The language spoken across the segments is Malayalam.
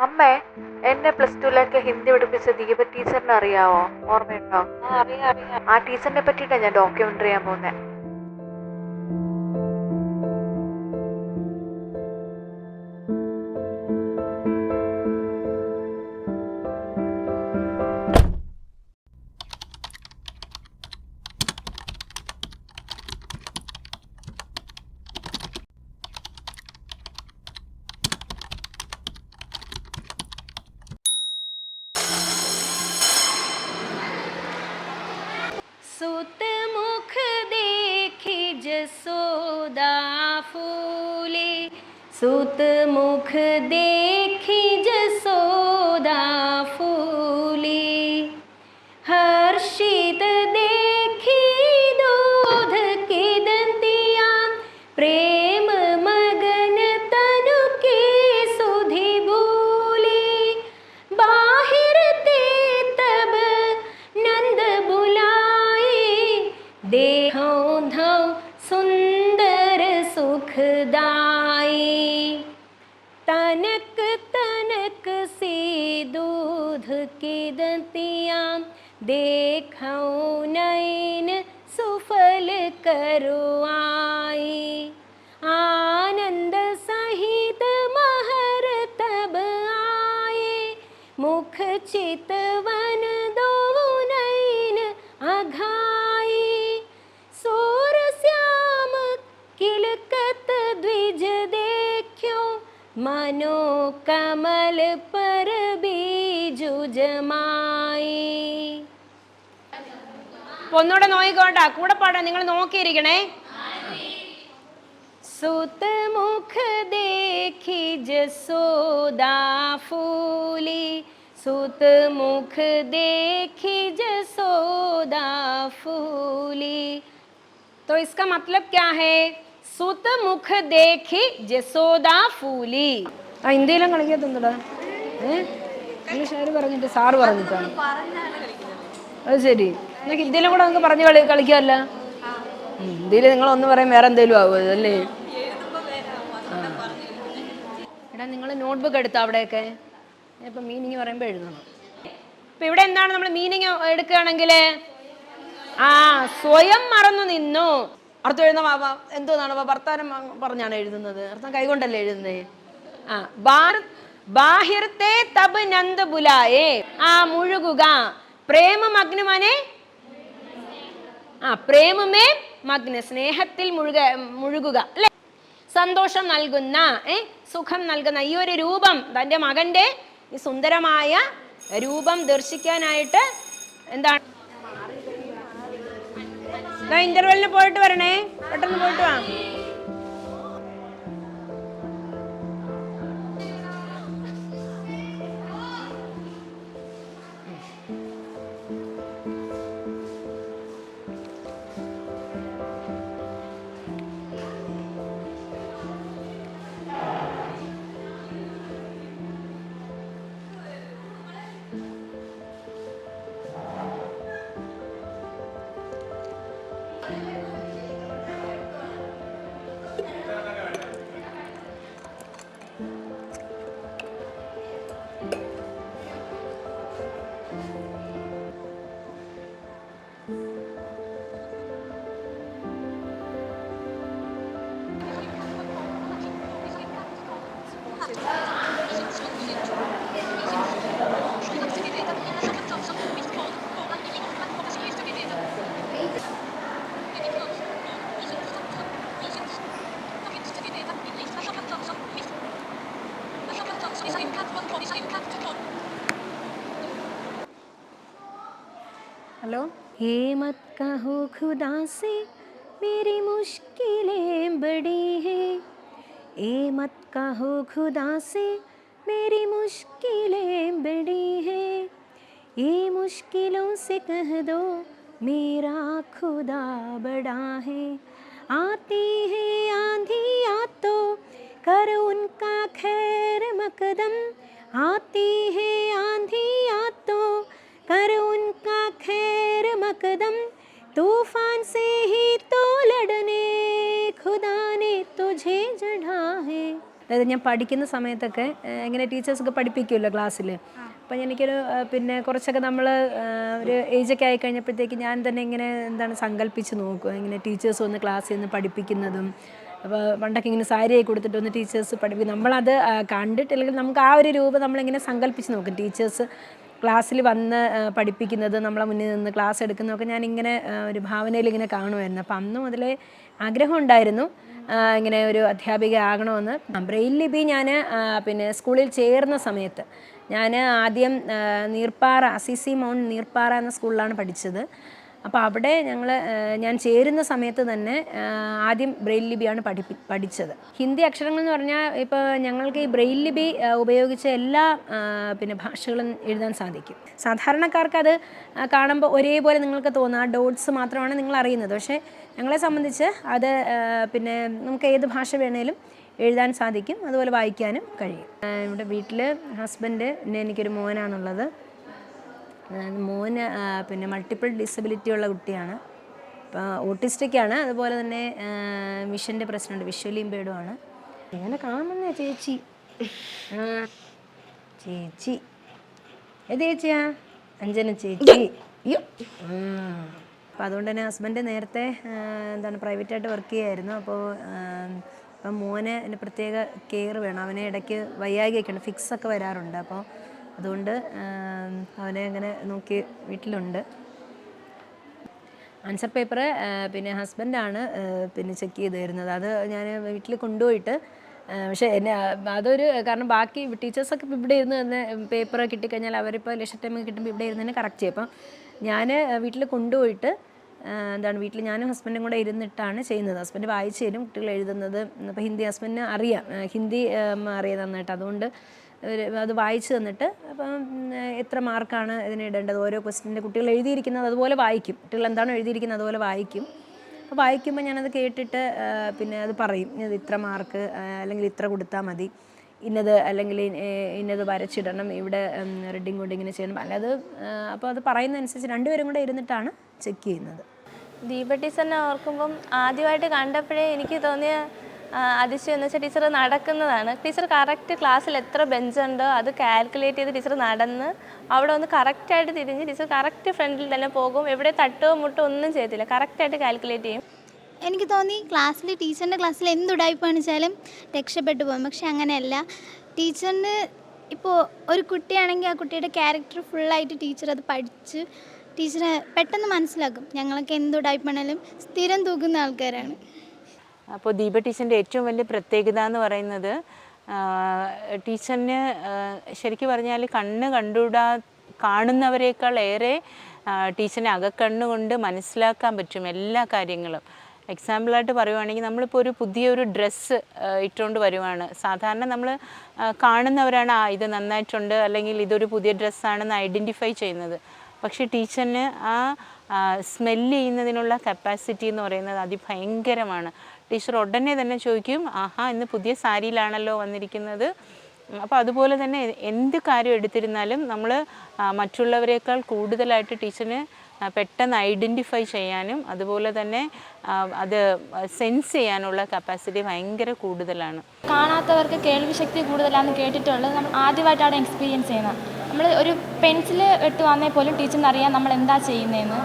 അമ്മേ, എന്നെ +2 ഹിന്ദി പഠിപ്പിച്ച ദീപ ടീച്ചറിനെ അറിയാവോ? ഓർമ്മയുണ്ടോ? ആ ടീച്ചറിനെ പറ്റിയിട്ടാണ് ഞാൻ ഡോക്യുമെന്ററി ചെയ്യാൻ പോകുന്നത്. सुत मुख देखी जसोदा फूली, सुत मुख देखी जसोदा फूली, हर्षित देखी दूध की दंतियाँ, प्रेम मगन तनु की सुधि भूली, बाहिर ते तब नंद बुलाए, देखो धो सुंदर सुखदाई, तनक तनक सी दूध की दंतियाँ, देखो नैन सुफल करुआई, आनंद सहित महर तब आए, मुख चितवन दो नैन अघाई, सोर श्याम किलकत द्विज देखो, मनो कमल पर बीजु जमाई. ഒന്നുകൂടെ നോക്കിക്കോട്ടാ, കൂടെ പാടാ, നിങ്ങൾ നോക്കിയിരിക്കണേ. सुत मुख देखी जसोदा फूली, सुत मुख देखी जसोदा फूली. तो इसका मतलब क्या है? सुत मुख देखी जसोदा फूली. ആ ഇന്ത്യയിലും കളിക്കത്തുണ്ടടാ. ഇംഗ്ലീഷ് ആര് പറഞ്ഞിട്ട്? സാറ് പറഞ്ഞിട്ടാണ്. അത് ശരി, എന്നൊക്കെ ഇന്ത്യയിലും കൂടെ നമുക്ക് പറഞ്ഞ് കളിക്കാമല്ല. ഇന്ത്യയിൽ നിങ്ങളൊന്ന് പറയും വേറെ എന്തെങ്കിലും ആവും അല്ലേ? എടാ, നിങ്ങൾ നോട്ട്ബുക്ക് എടുത്തോ അവിടെയൊക്കെ? ഇപ്പം മീനിങ് പറയുമ്പോൾ എഴുതണം. ഇപ്പം ഇവിടെ എന്താണ് നമ്മൾ മീനിങ് എടുക്കുകയാണെങ്കിൽ, സ്വയം മറന്നു നിന്നു. അർത്ഥം എഴുതുന്ന എന്തോന്നാണ്? വർത്താനം പറഞ്ഞാണ് എഴുതുന്നത്. അർത്ഥം കൈകൊണ്ടല്ലേ എഴുതുന്നത്. ബാഹിർത്തെ തബ് നന്ദ ബുലായേ, മുഴുകുക. പ്രേമമഗ്നമനെ, പ്രേമമേ മഗ്ന, സ്നേഹത്തിൽ മുഴുകുക അല്ലെ? സന്തോഷം നൽകുന്ന, സുഖം നൽകുന്ന ഈ ഒരു രൂപം, തൻ്റെ മകന്റെ ഈ സുന്ദരമായ രൂപം ദർശിക്കാനായിട്ട് എന്താണ്, ഇന്റർവെല്ലിന് പോയിട്ട് വരണേ, പെട്ടെന്ന് പോയിട്ട് വാ. हेलो. हे मत कहो खुदा से मेरी मुश्किलें बड़ी हैं, ये मत कहो खुदा से मेरी मुश्किलें बड़ी हैं, ये मुश्किलों से कह दो मेरा खुदा बड़ा है, आती है आंधियाँ तो कर उनका खैर मकदम, आती है आंधियाँ तो कर उनका खैर मकदम, तूफान से ही तो लड़ने खुदा ने तुझे चढ़ा है, അതായത് ഞാൻ പഠിക്കുന്ന സമയത്തൊക്കെ ഇങ്ങനെ ടീച്ചേഴ്സൊക്കെ പഠിപ്പിക്കുമല്ലോ ക്ലാസ്സിൽ. അപ്പം എനിക്കൊരു പിന്നെ കുറച്ചൊക്കെ നമ്മൾ ഒരു ഏജൊക്കെ ആയി കഴിഞ്ഞപ്പോഴത്തേക്ക് ഞാൻ തന്നെ ഇങ്ങനെ എന്താണ് സങ്കല്പിച്ച് നോക്കും, ഇങ്ങനെ ടീച്ചേഴ്സ് വന്ന് ക്ലാസ്സിൽ നിന്ന് പഠിപ്പിക്കുന്നതും. അപ്പോൾ പണ്ടൊക്കെ ഇങ്ങനെ സാരിയായി കൊടുത്തിട്ട് ഒന്ന് ടീച്ചേഴ്സ് പഠിപ്പിക്കും. നമ്മളത് കണ്ടിട്ടില്ലെങ്കിൽ നമുക്ക് ആ ഒരു രൂപം നമ്മളിങ്ങനെ സങ്കല്പിച്ച് നോക്കും. ടീച്ചേഴ്സ് ക്ലാസ്സിൽ വന്ന് പഠിപ്പിക്കുന്നത്, നമ്മളെ മുന്നിൽ നിന്ന് ക്ലാസ് എടുക്കുന്നതൊക്കെ ഞാനിങ്ങനെ ഒരു ഭാവനയിൽ ഇങ്ങനെ കാണുമായിരുന്നു. അപ്പം അന്ന് മുതലേ ആഗ്രഹം ഉണ്ടായിരുന്നു ഇങ്ങനെ ഒരു അധ്യാപിക ആകണമെന്ന്. ബ്രെയിൽ ലിപി ഞാൻ പിന്നെ സ്കൂളിൽ ചേർന്ന സമയത്ത് ഞാൻ ആദ്യം നീർപ്പാറ അസിസി മൗണ്ട് നീർപ്പാറ എന്ന സ്കൂളിലാണ് പഠിച്ചത്. അപ്പോൾ അവിടെ ഞാൻ ചേരുന്ന സമയത്ത് തന്നെ ആദ്യം ബ്രെയിൽ ലിപിയാണ് പഠിച്ചത്. ഹിന്ദി അക്ഷരങ്ങൾ എന്ന് പറഞ്ഞാൽ ഇപ്പോൾ ഞങ്ങൾക്ക് ഈ ബ്രെയിൽ ലിപി ഉപയോഗിച്ച് എല്ലാ പിന്നെ ഭാഷകളും എഴുതാൻ സാധിക്കും. സാധാരണക്കാർക്ക് അത് കാണുമ്പോൾ ഒരേപോലെ നിങ്ങൾക്ക് തോന്നുക ആ ഡോട്ട്സ് മാത്രമാണ് നിങ്ങൾ അറിയുന്നത്. പക്ഷേ ഞങ്ങളെ സംബന്ധിച്ച് അത് പിന്നെ നമുക്ക് ഏത് ഭാഷ വേണേലും എഴുതാൻ സാധിക്കും, അതുപോലെ വായിക്കാനും കഴിയും. ഇവിടെ വീട്ടിൽ ഹസ്ബൻഡ്, പിന്നെ എനിക്കൊരു മോനാണുള്ളത്. മോന് പിന്നെ മൾട്ടിപ്പിൾ ഡിസബിലിറ്റി ഉള്ള കുട്ടിയാണ്. അപ്പോൾ ഓട്ടിസ്റ്റിക്കാണ്, അതുപോലെ തന്നെ വിഷൻ്റെ പ്രശ്നമുണ്ട്, വിഷ്വലി ഇമ്പേർഡുമാണ്. എങ്ങനെ കാണുന്നേ ചേച്ചി? ചേച്ചി ഏത് ചേച്ചിയാ? അഞ്ജന ചേച്ചി. അയ്യോ. അപ്പോൾ അതുകൊണ്ട് തന്നെ ഹസ്ബൻഡ് നേരത്തെ എന്താണ് പ്രൈവറ്റായിട്ട് വർക്ക് ചെയ്യുമായിരുന്നു. അപ്പോൾ അപ്പം മോന് എൻ്റെ പ്രത്യേക കെയർ വേണം. അവനെ ഇടയ്ക്ക് വയ്യായികയൊക്കെ ഉണ്ട്, ഫിക്സൊക്കെ വരാറുണ്ട്. അപ്പോൾ അതുകൊണ്ട് അവനെ അങ്ങനെ നോക്കി വീട്ടിലുണ്ട്. ആൻസർ പേപ്പർ പിന്നെ ഹസ്ബൻഡാണ് പിന്നെ ചെക്ക് ചെയ്ത് തരുന്നത്. അത് ഞാൻ വീട്ടിൽ കൊണ്ടുപോയിട്ട് പക്ഷേ അതൊരു കാരണം ബാക്കി ടീച്ചേഴ്സൊക്കെ ഇവിടെ ഇരുന്ന് തന്നെ പേപ്പർ കിട്ടിക്കഴിഞ്ഞാൽ അവരിപ്പോൾ ലക്ഷ്യ ടൈം കിട്ടുമ്പോൾ ഇവിടെ ഇരുന്ന് തന്നെ കറക്റ്റ് ചെയ്യും. അപ്പം ഞാൻ വീട്ടിൽ കൊണ്ടുപോയിട്ട് എന്താണ് വീട്ടിൽ ഞാനും ഹസ്ബൻഡും കൂടെ ഇരുന്നിട്ടാണ് ചെയ്യുന്നത്. ഹസ്ബൻഡ് വായിച്ചു തരും കുട്ടികൾ എഴുതുന്നത്. അപ്പോൾ ഹിന്ദി ഹസ്ബൻഡിന് അറിയാം, ഹിന്ദി അറിയാം നന്നായിട്ട്. അതുകൊണ്ട് അത് വായിച്ചു തന്നിട്ട് അപ്പം എത്ര മാർക്കാണ് ഇതിന് ഇടേണ്ടത്, ഓരോ ക്വസ്റ്റ്യൻ്റെ കുട്ടികൾ എഴുതിയിരിക്കുന്നത് അതുപോലെ വായിക്കും. കുട്ടികൾ എന്താണോ എഴുതിയിരിക്കുന്നത് അതുപോലെ വായിക്കും. അപ്പോൾ വായിക്കുമ്പോൾ ഞാനത് കേട്ടിട്ട് പിന്നെ അത് പറയും, ഇത് ഇത്ര മാർക്ക് അല്ലെങ്കിൽ ഇത്ര കൊടുത്താൽ മതി, ഇന്നത് അല്ലെങ്കിൽ ഇന്നത് വരച്ചിടണം, ഇവിടെ റെഡിങ് കൊണ്ട് ഇങ്ങനെ ചെയ്യണം, അല്ലാതെ അപ്പോൾ അത് പറയുന്നതനുസരിച്ച് രണ്ടുപേരും കൂടെ ഇരുന്നിട്ടാണ് ചെക്ക് ചെയ്യുന്നത്. ദീപ ടീച്ചറിനെ ഓർക്കുമ്പം ആദ്യമായിട്ട് കണ്ടപ്പോഴേ എനിക്ക് തോന്നിയ അതിശയം എന്ന് വെച്ചാൽ ടീച്ചർ നടക്കുന്നതാണ്. ടീച്ചർ കറക്റ്റ് ക്ലാസ്സിൽ എത്ര ബെഞ്ചുണ്ടോ അത് കാൽക്കുലേറ്റ് ചെയ്ത് ടീച്ചർ നടന്ന് അവിടെ ഒന്ന് കറക്റ്റായിട്ട് തിരിഞ്ഞ് ടീച്ചർ കറക്റ്റ് ഫ്രണ്ടിൽ തന്നെ പോകും. എവിടെ തട്ടോ മുട്ടോ ഒന്നും ചെയ്തില്ല, കറക്റ്റായിട്ട് കാൽക്കുലേറ്റ് ചെയ്യും. എനിക്ക് തോന്നി ടീച്ചറിൻ്റെ ക്ലാസ്സിൽ എന്തുടായ്പാണ് വെച്ചാലും രക്ഷപ്പെട്ടു പോകും. പക്ഷെ അങ്ങനെയല്ല. ടീച്ചറിന് ഇപ്പോൾ ഒരു കുട്ടിയാണെങ്കിൽ ആ കുട്ടിയുടെ ക്യാരക്ടർ ഫുള്ളായിട്ട് ടീച്ചർ അത് പഠിച്ച് ടീച്ചറെ പെട്ടെന്ന് മനസ്സിലാക്കും. ഞങ്ങളൊക്കെ എന്തുടായ്പാണേലും സ്ഥിരം തൂക്കുന്ന ആൾക്കാരാണ്. അപ്പോൾ ദീപ ടീച്ചറിൻ്റെ ഏറ്റവും വലിയ പ്രത്യേകത എന്ന് പറയുന്നത് ടീച്ചറിന് ശരിക്കും പറഞ്ഞാൽ കാണുന്നവരേക്കാൾ ഏറെ ടീച്ചറിനെ അകക്കണ്ണുകൊണ്ട് മനസ്സിലാക്കാൻ പറ്റും എല്ലാ കാര്യങ്ങളും. എക്സാമ്പിളായിട്ട് പറയുവാണെങ്കിൽ നമ്മളിപ്പോൾ ഒരു പുതിയൊരു ഡ്രസ്സ് ഇട്ടുകൊണ്ട് വരുവാണ്. സാധാരണ നമ്മൾ കാണുന്നവരാണ് ഇത് നന്നായിട്ടുണ്ട് അല്ലെങ്കിൽ ഇതൊരു പുതിയ ഡ്രസ്സാണെന്ന് ഐഡൻറ്റിഫൈ ചെയ്യുന്നത്. പക്ഷേ ടീച്ചറിന് ആ സ്മെല്ല് ചെയ്യുന്നതിനുള്ള കപ്പാസിറ്റി എന്ന് പറയുന്നത് അതിഭയങ്കരമാണ്. ടീച്ചർ ഉടനെ തന്നെ ചോദിക്കും, ആഹാ ഇന്ന് പുതിയ സാരിയിലാണല്ലോ വന്നിരിക്കുന്നത്. അപ്പോൾ അതുപോലെ തന്നെ എന്ത് കാര്യം എടുത്തിരുന്നാലും നമ്മൾ മറ്റുള്ളവരെക്കാൾ കൂടുതലായിട്ട് ടീച്ചറിന് പെട്ടെന്ന് ഐഡൻറ്റിഫൈ ചെയ്യാനും അതുപോലെ തന്നെ അത് സെൻസ് ചെയ്യാനുള്ള കപ്പാസിറ്റി ഭയങ്കര കൂടുതലാണ്. കാണാത്തവർക്ക് കേൾവി ശക്തി കൂടുതലാണെന്ന് കേട്ടിട്ടുള്ളത് നമ്മൾ ആദ്യമായിട്ടാണ് എക്സ്പീരിയൻസ് ചെയ്യുന്നത്. നമ്മൾ ഒരു പെൻസിൽ വെട്ട് വന്നേ പോലും ടീച്ചറിന് അറിയാം നമ്മൾ എന്താ ചെയ്യുന്നതെന്ന്.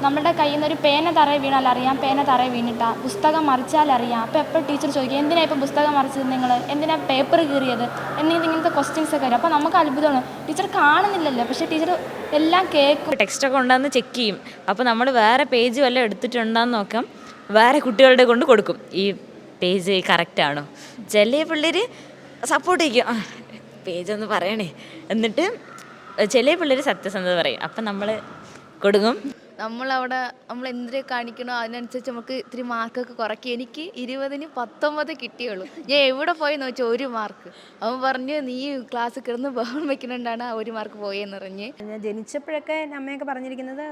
നമ്മുടെ കയ്യിൽ നിന്ന് ഒരു പേന തറയിൽ വീണാൽ അറിയാം, പേന തറയിൽ വീണിട്ടാ. പുസ്തകം മറിച്ചാൽ അറിയാം. അപ്പോൾ എപ്പോൾ ടീച്ചർ ചോദിക്കും, എന്തിനാ ഇപ്പം പുസ്തകം മറിച്ചത് നിങ്ങൾ, എന്തിനാ പേപ്പർ കീറിയത് ഇങ്ങനത്തെ ക്വസ്റ്റ്യൻസൊക്കെ വരും. അപ്പോൾ നമുക്ക് അത്ഭുതമാണ്, ടീച്ചർ കാണുന്നില്ലല്ലോ പക്ഷേ ടീച്ചർ എല്ലാം കേൾക്കും. ടെക്സ്റ്റൊക്കെ ഉണ്ടെന്ന് ചെക്ക് ചെയ്യും. അപ്പോൾ നമ്മൾ വേറെ പേജ് വല്ലതും എടുത്തിട്ടുണ്ടെന്ന് നോക്കാം, വേറെ കുട്ടികളുടെ കൊണ്ട് കൊടുക്കും, ഈ പേജ് കറക്റ്റാണോ. ചില പിള്ളേർ സപ്പോർട്ട് ചെയ്യും, പേജൊന്ന് പറയണേ. എന്നിട്ട് ചില പിള്ളേർ സത്യസന്ധത പറയും. അപ്പം നമ്മൾ കൊടുക്കും. നമ്മൾ എന്തിനെ കാണിക്കണോ അതിനനുസരിച്ച് നമുക്ക് ഇത്തിരി മാർക്കൊക്കെ കുറയ്ക്കും. എനിക്ക് 20ന് 19 കിട്ടിയുള്ളൂ. ഞാൻ എവിടെ പോയി നോക്കിയാൽ 1 മാർക്ക്. അവൻ പറഞ്ഞു, നീ ക്ലാസ് കിടന്ന് ബഹളം വെക്കുന്നുണ്ടാണ് ആ 1 മാർക്ക് പോയെന്ന് പറഞ്ഞ്. ഞാൻ ജനിച്ചപ്പോഴൊക്കെ അമ്മയൊക്കെ പറഞ്ഞിരിക്കുന്നത്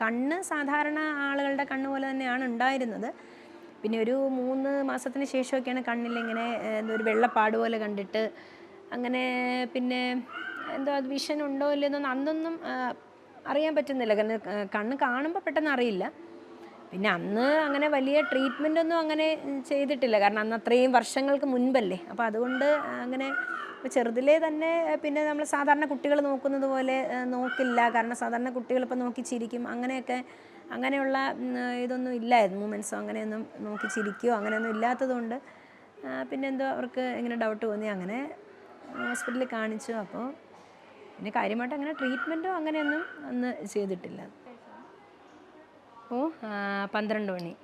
കണ്ണ് സാധാരണ ആളുകളുടെ കണ്ണ് പോലെ തന്നെയാണ് ഉണ്ടായിരുന്നത്. പിന്നെ ഒരു 3 മാസത്തിന് ശേഷമൊക്കെയാണ് കണ്ണിലിങ്ങനെ ഒരു വെള്ളപ്പാട് പോലെ കണ്ടിട്ട് അങ്ങനെ പിന്നെ എന്തോ അത് വിഷൻ ഉണ്ടോ ഇല്ലെന്നൊന്നും അന്നൊന്നും അറിയാൻ പറ്റുന്നില്ല. കാരണം കണ്ണ് കാണുമ്പോൾ പെട്ടെന്ന് അറിയില്ല. പിന്നെ അന്ന് അങ്ങനെ വലിയ ട്രീറ്റ്മെൻ്റ് ഒന്നും അങ്ങനെ ചെയ്തിട്ടില്ല, കാരണം അന്ന് അത്രയും വർഷങ്ങൾക്ക് മുൻപല്ലേ. അപ്പോൾ അതുകൊണ്ട് അങ്ങനെ ചെറുതിലേ തന്നെ പിന്നെ നമ്മൾ സാധാരണ കുട്ടികൾ നോക്കുന്നത് പോലെ നോക്കില്ല, കാരണം സാധാരണ കുട്ടികളിപ്പോൾ നോക്കി ചിരിക്കും, അങ്ങനെയൊക്കെ അങ്ങനെയുള്ള ഇതൊന്നും ഇല്ലായിരുന്നു, മൂമെൻറ്റ്സോ അങ്ങനെയൊന്നും നോക്കി ചിരിക്കുകയോ അങ്ങനെയൊന്നും ഇല്ലാത്തതുകൊണ്ട് പിന്നെ എന്തോ അവർക്ക് ഇങ്ങനെ ഡൗട്ട് തോന്നി, അങ്ങനെ ഹോസ്പിറ്റലിൽ കാണിച്ചു. അപ്പോൾ പിന്നെ കാര്യമായിട്ട് അങ്ങനെ ട്രീറ്റ്മെൻറ്റോ അങ്ങനെയൊന്നും അന്ന് ചെയ്തിട്ടില്ല. ഓ 12 മണി.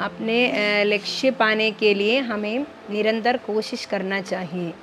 अपने लक्ष्य पाने के लिए हमें निरंतर कोशिश करना चाहिए.